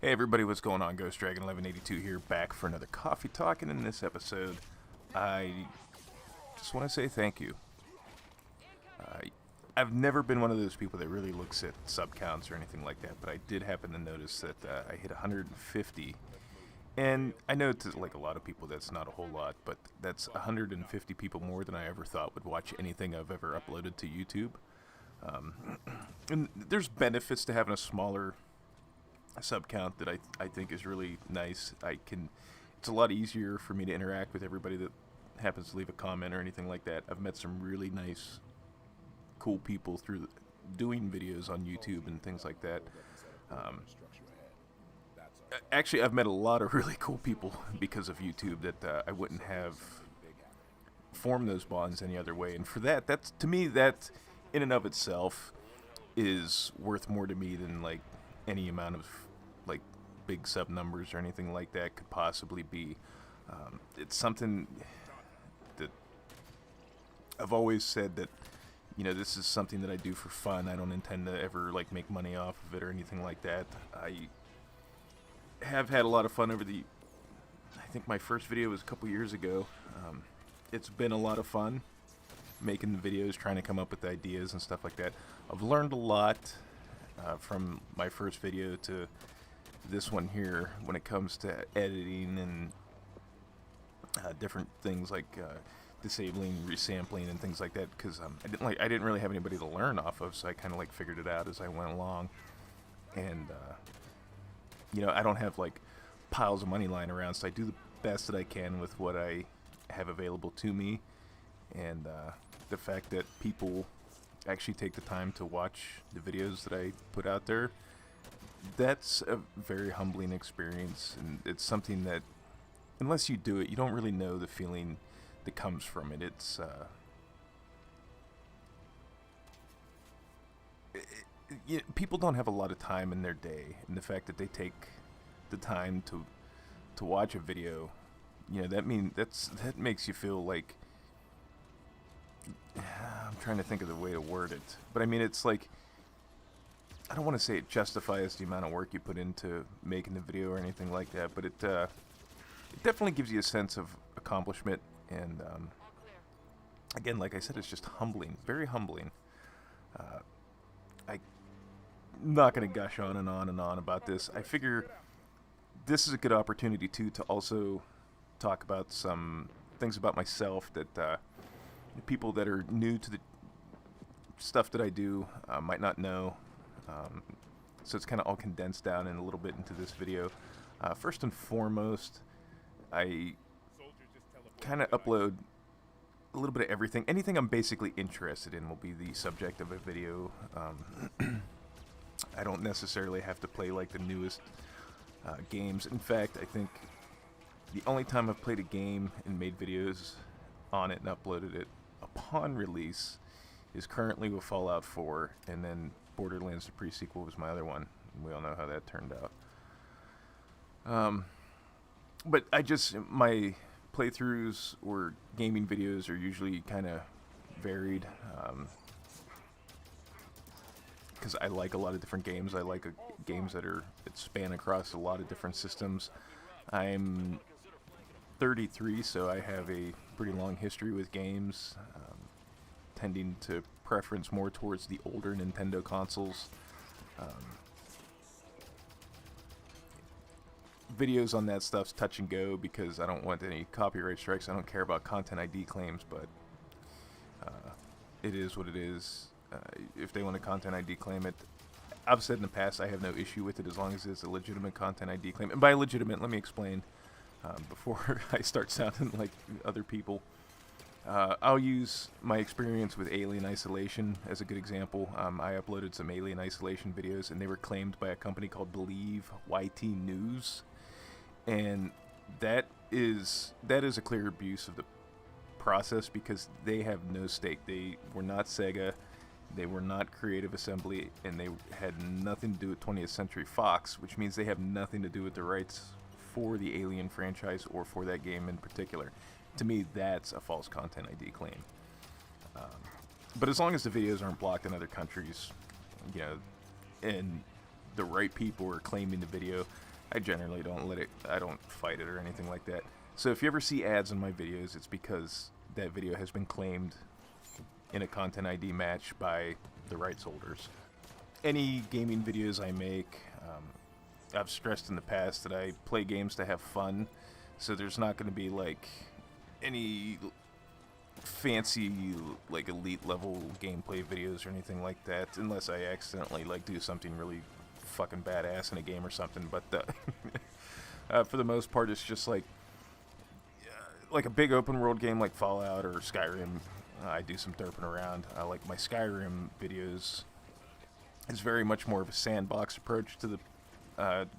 Hey everybody, what's going on? Ghost Dragon 1182 here, back for another Coffee Talk, and in this episode, I just want to say thank you. I've never been one of those people that really looks at sub counts or anything like that, but I did happen to notice that I hit 150, and I know to like a lot of people that's not a whole lot, but that's 150 people more than I ever thought would watch anything I've ever uploaded to YouTube. And there's benefits to having a smaller sub count that I think is really nice. It's a lot easier for me to interact with everybody that happens to leave a comment or anything like that. I've met some really nice, cool people through doing videos on YouTube and things like that. Actually, I've met a lot of really cool people because of YouTube that I wouldn't have formed those bonds any other way. And for that, to me, that in and of itself is worth more to me than like any amount of like big sub numbers or anything like that could possibly be. It's something that I've always said that, you know, this is something that I do for fun. I don't intend to ever like make money off of it or anything like that. I have had a lot of fun I think my first video was a couple years ago. It's been a lot of fun making the videos, trying to come up with ideas and stuff like that. I've learned a lot from my first video to this one here when it comes to editing and different things like disabling resampling and things like that, because I didn't really have anybody to learn off of, so I kind of like figured it out as I went along. And you know, I don't have like piles of money lying around, so I do the best that I can with what I have available to me. And the fact that people actually take the time to watch the videos that I put out there, that's a very humbling experience, and it's something that unless you do it, you don't really know the feeling that comes from it. People don't have a lot of time in their day, and the fact that they take the time to watch a video, you know, that makes you feel like, I'm trying to think of the way to word it, but I mean, it's like, I don't want to say it justifies the amount of work you put into making the video or anything like that, but it definitely gives you a sense of accomplishment. And again, like I said, it's just humbling, very humbling. I'm not going to gush on and on and on about this. I figure this is a good opportunity too to also talk about some things about myself that people that are new to the stuff that I do might not know. So it's kind of all condensed down in a little bit into this video. First and foremost, I kind of upload a little bit of everything. Anything I'm basically interested in will be the subject of a video. I don't necessarily have to play like the newest games. In fact, I think the only time I've played a game and made videos on it and uploaded it upon release is currently with Fallout 4, and then Borderlands the pre-sequel was my other one. We all know how that turned out. But my playthroughs or gaming videos are usually kind of varied, because I like a lot of different games. I like games that span across a lot of different systems. I'm 33, so I have a pretty long history with games, tending to preference more towards the older Nintendo consoles. Videos on that stuff's touch and go because I don't want any copyright strikes. I don't care about content ID claims, but it is what it is. If they want a content ID claim it, I've said in the past I have no issue with it as long as it's a legitimate content ID claim. And by legitimate, let me explain before I start sounding like other people. I'll use my experience with Alien Isolation as a good example. I uploaded some Alien Isolation videos, and they were claimed by a company called Believe YT News, and that is a clear abuse of the process because they have no stake. They were not Sega, they were not Creative Assembly, and they had nothing to do with 20th Century Fox, which means they have nothing to do with the rights for the Alien franchise or for that game in particular. To me, that's a false content ID claim. But as long as the videos aren't blocked in other countries, you know, and the right people are claiming the video, I generally don't let it. I don't fight it or anything like that. So if you ever see ads in my videos, it's because that video has been claimed in a Content ID match by the rights holders. Any gaming videos I make, I've stressed in the past that I play games to have fun, so there's not going to be like any fancy like elite level gameplay videos or anything like that, unless I accidentally like do something really fucking badass in a game or something. But for the most part, it's just like a big open world game like Fallout or Skyrim. I do some derping around. Like my Skyrim videos is very much more of a sandbox approach to the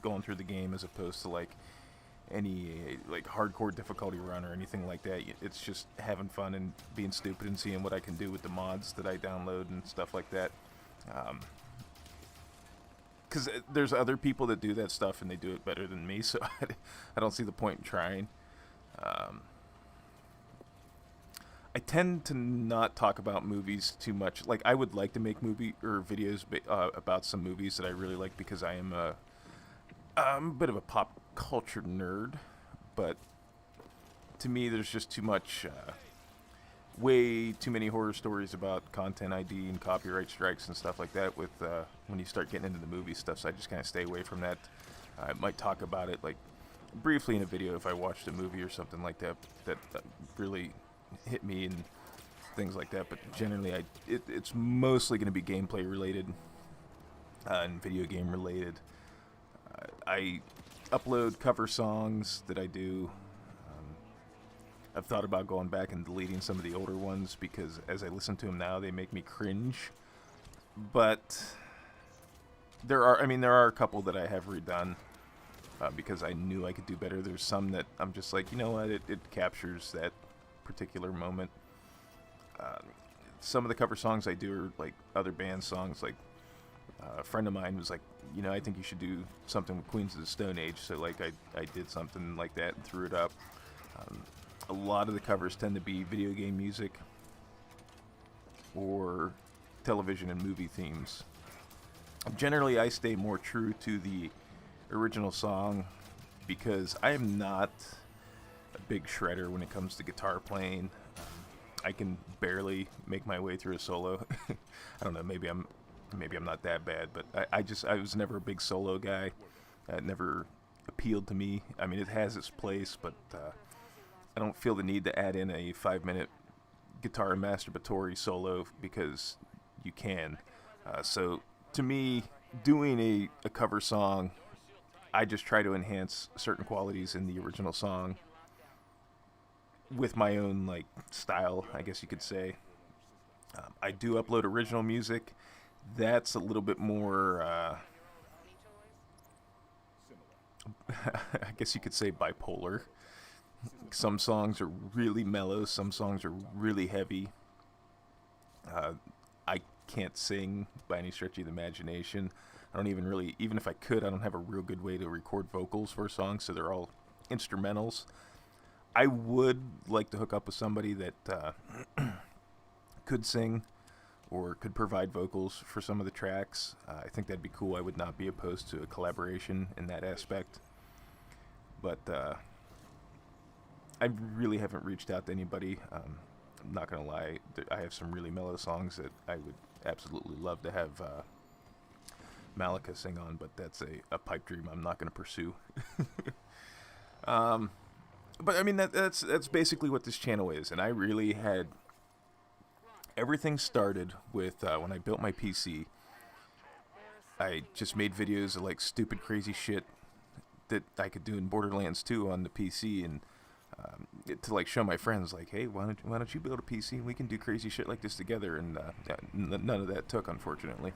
going through the game, as opposed to like any like hardcore difficulty run or anything like that. It's just having fun and being stupid and seeing what I can do with the mods that I download and stuff like that. Because there's other people that do that stuff and they do it better than me, so I don't see the point in trying. I tend to not talk about movies too much. Like, I would like to make movie or videos about some movies that I really like, because I'm a bit of a pop culture nerd, but to me there's just too much, way too many horror stories about Content ID and copyright strikes and stuff like that with when you start getting into the movie stuff, so I just kind of stay away from that. I might talk about it like briefly in a video if I watched a movie or something like that that really hit me and things like that, but generally it's mostly going to be gameplay related and video game related. I upload cover songs that I do. I've thought about going back and deleting some of the older ones, because as I listen to them now, they make me cringe. But there are a couple that I have redone because I knew I could do better. There's some that I'm just like, you know what, it captures that particular moment. Some of the cover songs I do are like other band songs. Like a friend of mine was like, you know, I think you should do something with Queens of the Stone Age. So like I did something like that and threw it up. A lot of the covers tend to be video game music or television and movie themes. Generally, I stay more true to the original song, because I am not a big shredder when it comes to guitar playing. I can barely make my way through a solo. I don't know, maybe I'm not that bad, but I was never a big solo guy. It never appealed to me. I mean, it has its place, but I don't feel the need to add in a 5-minute guitar masturbatory solo because you can. So to me, doing a cover song, I just try to enhance certain qualities in the original song with my own like style, I guess you could say. I do upload original music. That's a little bit more, I guess you could say, bipolar. Some songs are really mellow, some songs are really heavy. I can't sing by any stretch of the imagination. I don't even really, even if I could, I don't have a real good way to record vocals for a song, so they're all instrumentals. I would like to hook up with somebody that could sing or could provide vocals for some of the tracks. I think that'd be cool. I would not be opposed to a collaboration in that aspect. But I really haven't reached out to anybody. I'm not going to lie. I have some really mellow songs that I would absolutely love to have Malika sing on, but that's a pipe dream I'm not going to pursue. But I mean, that's basically what this channel is, and I really had everything started with when I built my PC. I just made videos of like stupid, crazy shit that I could do in Borderlands 2 on the PC, and to like show my friends, like, hey, why don't you build a PC and we can do crazy shit like this together? And none of that took, unfortunately.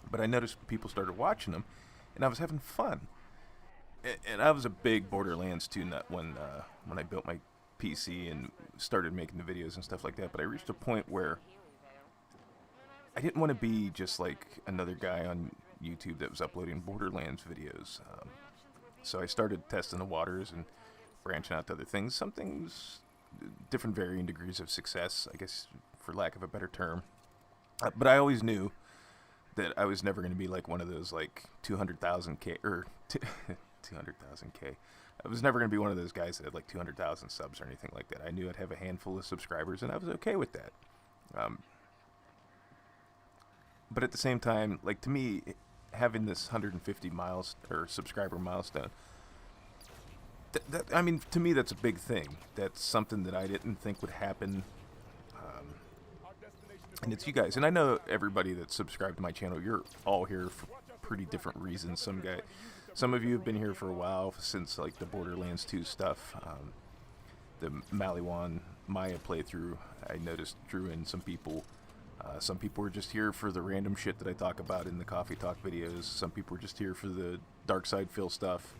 But I noticed people started watching them, and I was having fun. And I was a big Borderlands 2 nut when I built my PC and started making the videos and stuff like that. But I reached a point where I didn't want to be just like another guy on YouTube that was uploading Borderlands videos. So I started testing the waters and branching out to other things. Some things, different varying degrees of success, I guess, for lack of a better term. But I always knew that I was never going to be like one of those like 200,000K or 200,000K. I was never going to be one of those guys that had like 200,000 subs or anything like that. I knew I'd have a handful of subscribers, and I was okay with that. But at the same time, like to me, having this 150 miles or subscriber milestone, I mean, to me, that's a big thing. That's something that I didn't think would happen. And it's you guys. And I know everybody that's subscribed to my channel, you're all here for pretty different reasons. Some of you have been here for a while, since like the Borderlands 2 stuff. The Maliwan Maya playthrough, I noticed drew in some people. Some people were just here for the random shit that I talk about in the Coffee Talk videos. Some people were just here for the Dark Side Phil stuff.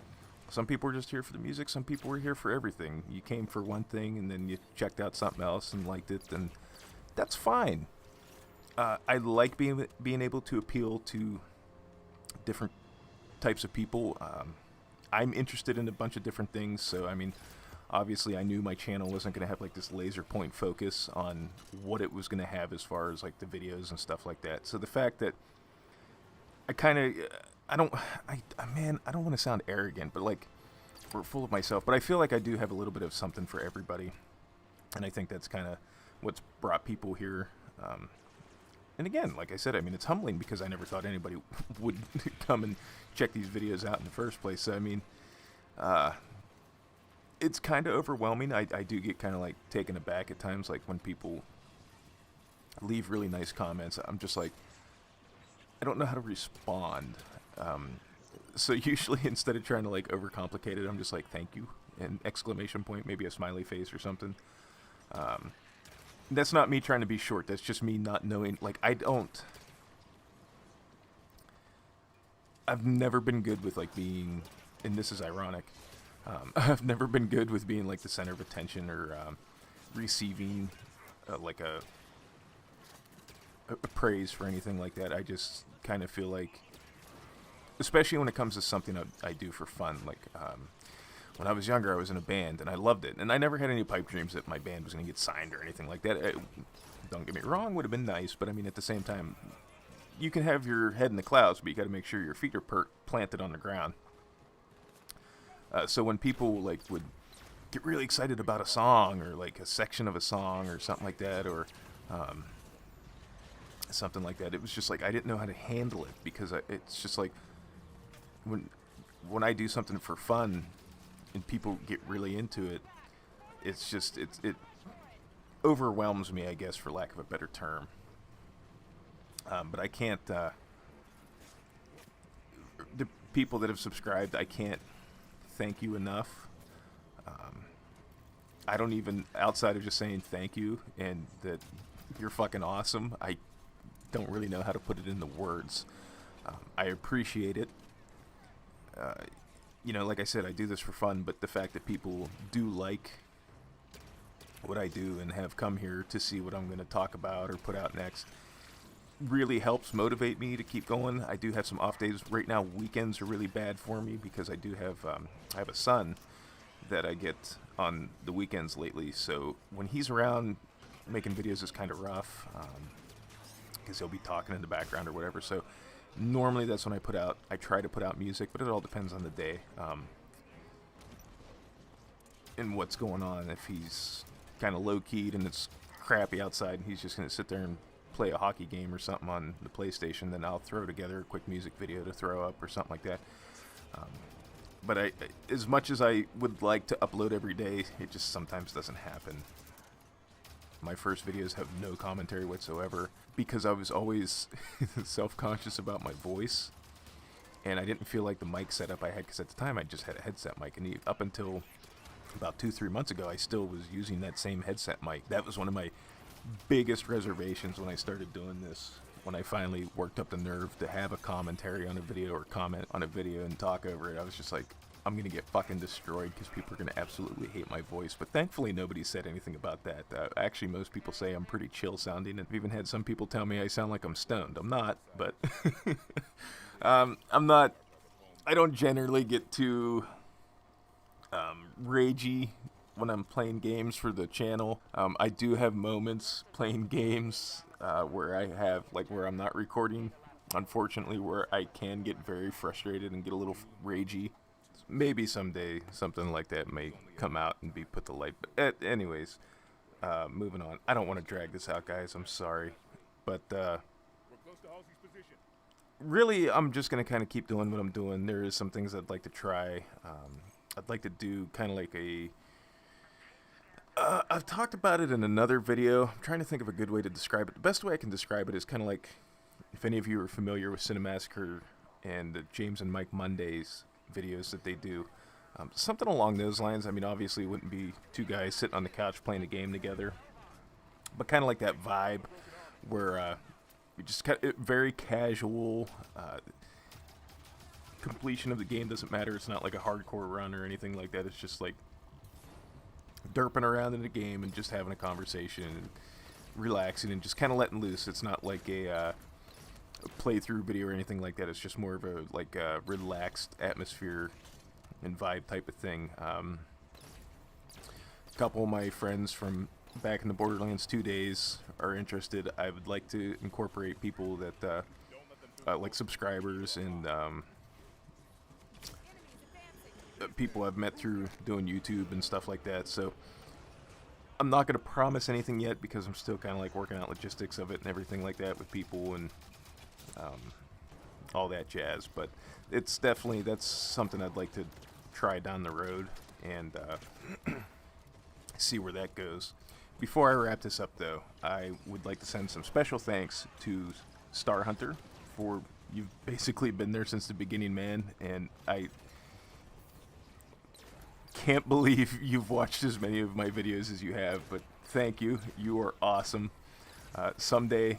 Some people were just here for the music. Some people were here for everything. You came for one thing, and then you checked out something else and liked it, and that's fine. I like being able to appeal to different types of people. I'm interested in a bunch of different things, so I mean, obviously I knew my channel wasn't going to have like this laser point focus on what it was going to have as far as like the videos and stuff like that. So the fact that I kind of, I don't want to sound arrogant, but like, we're full of myself, but I feel like I do have a little bit of something for everybody, and I think that's kind of what's brought people here. And again, like I said, I mean, it's humbling because I never thought anybody would come and check these videos out in the first place. So, I mean, it's kind of overwhelming. I do get kind of like taken aback at times, like when people leave really nice comments. I'm just like, I don't know how to respond. So usually instead of trying to like overcomplicate it, I'm just like, thank you, and exclamation point, maybe a smiley face or something. That's not me trying to be short. That's just me not knowing. Like, I've never been good with like being, and this is ironic, I've never been good with being like the center of attention or receiving like a praise for anything like that. I just kind of feel like, especially when it comes to something I do for fun, like when I was younger, I was in a band, and I loved it. And I never had any pipe dreams that my band was going to get signed or anything like that. Don't get me wrong, would have been nice, but I mean, at the same time, you can have your head in the clouds, but you got to make sure your feet are planted on the ground. So when people like would get really excited about a song or like a section of a song or something like that, or something like that, it was just like I didn't know how to handle it, because it's just like when I do something for fun and people get really into it, it's just it overwhelms me, I guess, for lack of a better term. But I can't. The people that have subscribed, I can't thank you enough. I don't even, outside of just saying thank you and that you're fucking awesome, I don't really know how to put it into words. I appreciate it. You know, like I said, I do this for fun, but the fact that people do like what I do and have come here to see what I'm going to talk about or put out next really helps motivate me to keep going. I do have some off days. Right now, weekends are really bad for me because I do have I have a son that I get on the weekends lately. So when he's around, making videos is kind of rough because he'll be talking in the background or whatever. So normally that's when I try to put out music, but it all depends on the day and what's going on. If he's kind of low-keyed and it's crappy outside and he's just going to sit there and play a hockey game or something on the PlayStation, then I'll throw together a quick music video to throw up or something like that. But as much as I would like to upload every day, it just sometimes doesn't happen. My first videos have no commentary whatsoever because I was always self-conscious about my voice, and I didn't feel like the mic setup I had, because at the time I just had a headset mic, and up until about 2-3 months ago I still was using that same headset mic. That was one of my biggest reservations when I started doing this. When I finally worked up the nerve to have a commentary on a video or comment on a video and talk over it, I was just like, I'm gonna get fucking destroyed because people are gonna absolutely hate my voice. But thankfully nobody said anything about that. Actually, most people say I'm pretty chill sounding, and I've even had some people tell me I sound like I'm stoned. I'm not, but I'm not. I don't generally get too ragey when I'm playing games for the channel. I do have moments playing games where I have, like, where I'm not recording unfortunately, where I can get very frustrated and get a little ragey. Maybe someday something like that may come out and be put to light. But anyways, moving on. I don't want to drag this out, guys. I'm sorry. But really, I'm just going to kind of keep doing what I'm doing. There is some things I'd like to try. I'd like to do kind of like a... I've talked about it in another video. I'm trying to think of a good way to describe it. The best way I can describe it is kind of like, if any of you are familiar with Cinemassacre and the James and Mike Mondays videos that they do, something along those lines. I mean, obviously it wouldn't be two guys sitting on the couch playing a game together, but kind of like that vibe where we just very casual. Completion of the game doesn't matter. It's not like a hardcore run or anything like that. It's just like derping around in the game and just having a conversation and relaxing and just kind of letting loose. It's not like a playthrough video or anything like that. It's just more of a relaxed atmosphere and vibe type of thing. A couple of my friends from back in the Borderlands 2 days are interested. I would like to incorporate people that like subscribers and people I've met through doing YouTube and stuff like that. So I'm not going to promise anything yet because I'm still kind of like working out logistics of it and everything like that with people and all that jazz. But it's definitely, that's something I'd like to try down the road and see where that goes. Before I wrap this up, though, I would like to send some special thanks to Star Hunter for, you've basically been there since the beginning, man, and I can't believe you've watched as many of my videos as you have, but thank you. You are awesome. Someday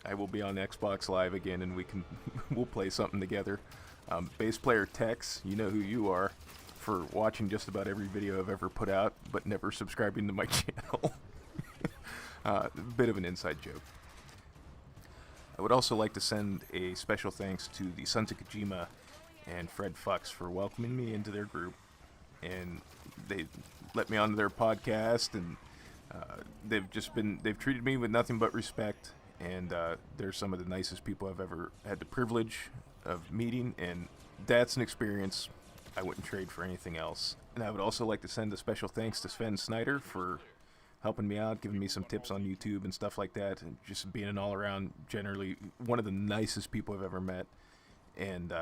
I will be on Xbox Live again and we'll play something together. Bass player Tex, you know who you are, for watching just about every video I've ever put out, but never subscribing to my channel. A bit of an inside joke. I would also like to send a special thanks to the Sons of Kojima and Fred Fucks for welcoming me into their group. And they let me onto their podcast, and they've treated me with nothing but respect, and they're some of the nicest people I've ever had the privilege of meeting, and that's an experience I wouldn't trade for anything else. And I would also like to send a special thanks to Sven Snyder for helping me out, giving me some tips on YouTube and stuff like that, and just being an all-around, generally one of the nicest people I've ever met, and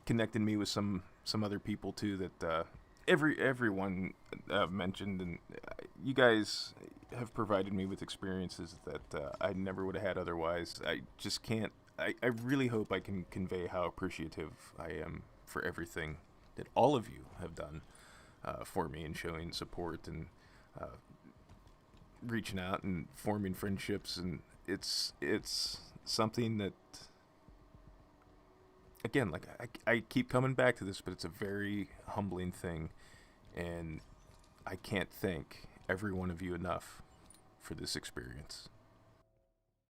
connecting me with some other people too that everyone mentioned, and you guys have provided me with experiences that I never would have had otherwise. I just can't. I really hope I can convey how appreciative I am for everything that all of you have done for me and showing support and reaching out and forming friendships, and it's something that, again, like I keep coming back to this, but it's a very humbling thing, and I can't thank every one of you enough for this experience.